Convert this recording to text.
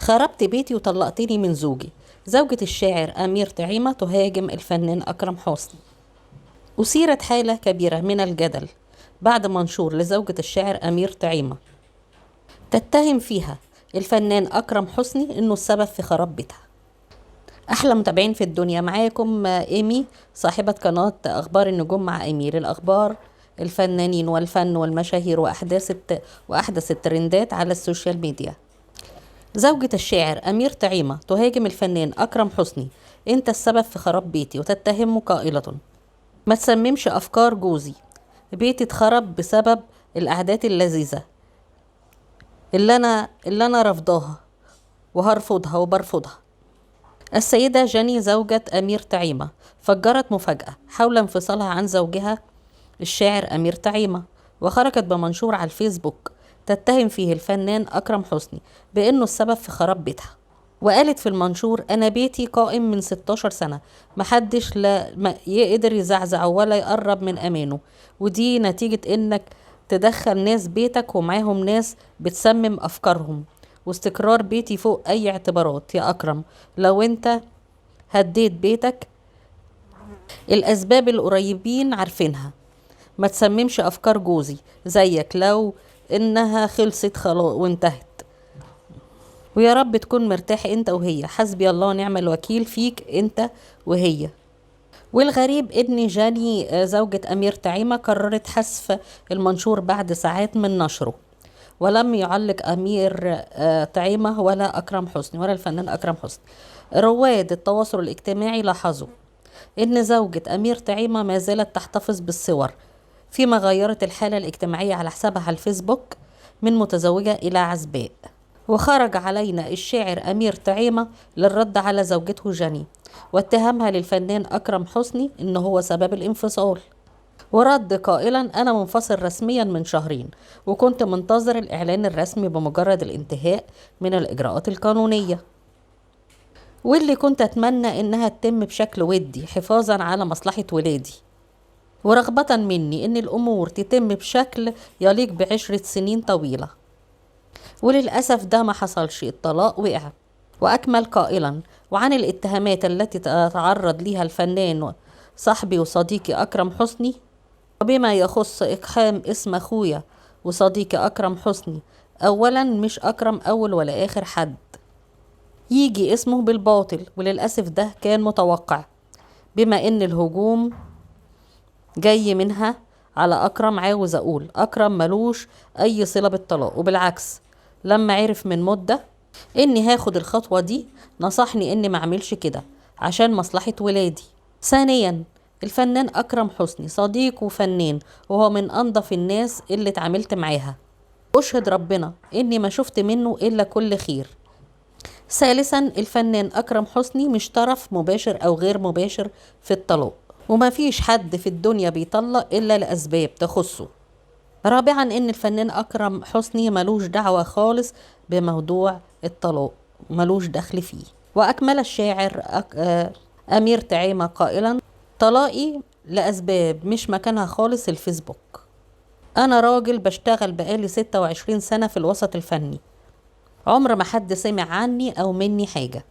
خربت بيتي وطلقتني من زوجي. زوجة الشاعر أمير طعيمة تهاجم الفنان أكرم حسني. أثيرت حالة كبيرة من الجدل بعد منشور لزوجة الشاعر أمير طعيمة تتهم فيها الفنان أكرم حسني إنه السبب في خراب بيتها. أحلى متابعين في الدنيا، معاكم إيمي صاحبة قناة أخبار النجوم مع إيمي للأخبار، الفنانين والفن والمشاهير وأحدث الترندات على السوشيال ميديا. زوجة الشاعر أمير طعيمة تهاجم الفنان أكرم حسني: أنت السبب في خراب بيتي، وتتهمه قائلة: ما تسممش أفكار جوزي، بيتي اتخرب بسبب القعدات اللذيذة اللي أنا رفضاها وهرفضها وبرفضها. السيدة جاني زوجة أمير طعيمة فجرت مفاجأة حول انفصالها عن زوجها الشاعر أمير طعيمة، وخرجت بمنشور على الفيسبوك تتهم فيه الفنان أكرم حسني بأنه السبب في خراب بيتها. وقالت في المنشور: أنا بيتي قائم من 16 سنة، محدش لا يقدر يزعزعه ولا يقرب من أمانه، ودي نتيجة إنك تدخل ناس بيتك ومعاهم ناس بتسمم أفكارهم، واستقرار بيتي فوق أي اعتبارات يا أكرم. لو أنت هديت بيتك الأسباب القريبين عارفينها، ما تسممش أفكار جوزي زيك لو إنها خلصت خلاص وانتهت، ويا رب تكون مرتاح انت وهي، حسبي الله ونعم الوكيل فيك انت وهي. والغريب ان جاني زوجة أمير طعيمة قررت حذف المنشور بعد ساعات من نشره، ولم يعلق أمير طعيمة ولا أكرم حسني ولا الفنان أكرم حسني. رواد التواصل الاجتماعي لاحظوا ان زوجة أمير طعيمة ما زالت تحتفظ بالصور، فيما غيرت الحالة الاجتماعية على حسابها على الفيسبوك من متزوجة إلى عزباء. وخرج علينا الشاعر أمير طعيمة للرد على زوجته جاني واتهمها للفنان أكرم حسني إنه هو سبب الانفصال، ورد قائلا: أنا منفصل رسميا من شهرين، وكنت منتظر الإعلان الرسمي بمجرد الانتهاء من الإجراءات القانونية، واللي كنت أتمنى إنها تتم بشكل ودي حفاظا على مصلحة ولادي، ورغبة مني إن الأمور تتم بشكل يليق بعشرة سنين طويلة. وللأسف ده ما حصلش، الطلاق وقع. وأكمل قائلا: وعن الاتهامات التي تعرض لها الفنان صاحبي وصديقي أكرم حسني، وبما يخص إقحام اسم أخويا وصديقي أكرم حسني، أولا مش أكرم أول ولا آخر حد يجي اسمه بالباطل، وللأسف ده كان متوقع، بما إن الهجوم جاي منها على أكرم. عاوز أقول أكرم ملوش أي صلة بالطلاق، وبالعكس لما عرف من مدة إني هاخد الخطوة دي نصحني إني ما اعملش كده عشان مصلحة ولادي. ثانيا، الفنان أكرم حسني صديق وفنان، وهو من أنظف الناس اللي اتعاملت معاها، أشهد ربنا إني ما شفت منه إلا كل خير. ثالثا، الفنان أكرم حسني مش طرف مباشر أو غير مباشر في الطلاق، وما فيش حد في الدنيا بيطلق إلا لأسباب تخصه. رابعا، ان الفنان أكرم حسني ملوش دعوة خالص بموضوع الطلاق، ملوش دخل فيه. وأكمل الشاعر أمير طعيمة قائلا: طلاقي لأسباب مش مكانها خالص الفيسبوك، أنا راجل بشتغل بقالي 26 سنة في الوسط الفني، عمر ما حد سمع عني أو مني حاجة.